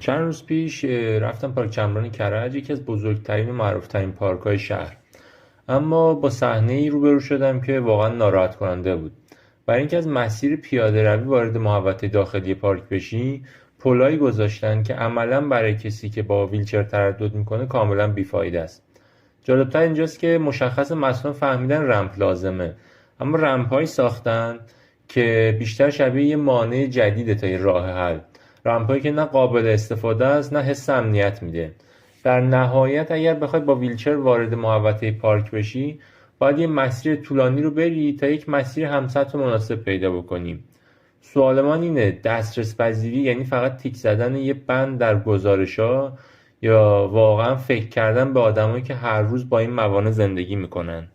چند روز پیش رفتم پارک چمران کرج، یکی از بزرگترین و معروفترین پارک‌های شهر. اما با صحنه‌ای روبرو شدم که واقعا ناراحت کننده بود. برای اینکه از مسیر پیاده روی وارد محوطه داخلی پارک بشی، پلایی گذاشتن که عملا برای کسی که با ویلچر تردد میکنه کاملا بیفایده است. جالبتر اینجاست که مشخص مثلا فهمیدن رمپ لازمه، اما رمپ‌هایی ساختن که بیشتر شبیه یه مانع جدیده تا یه راه حل. رمپ‌هایی که نه قابل استفاده است نه حس امنیت میده. در نهایت اگر بخوای با ویلچر وارد محوطه پارک بشی، باید یه مسیر طولانی رو بری تا یک مسیر همسطح و مناسب پیدا بکنیم. سوال من اینه، دسترس پذیری یعنی فقط تیک زدن یه بند در گزارش‌ها، یا واقعا فکر کردن به آدمایی که هر روز با این موانع زندگی میکنن؟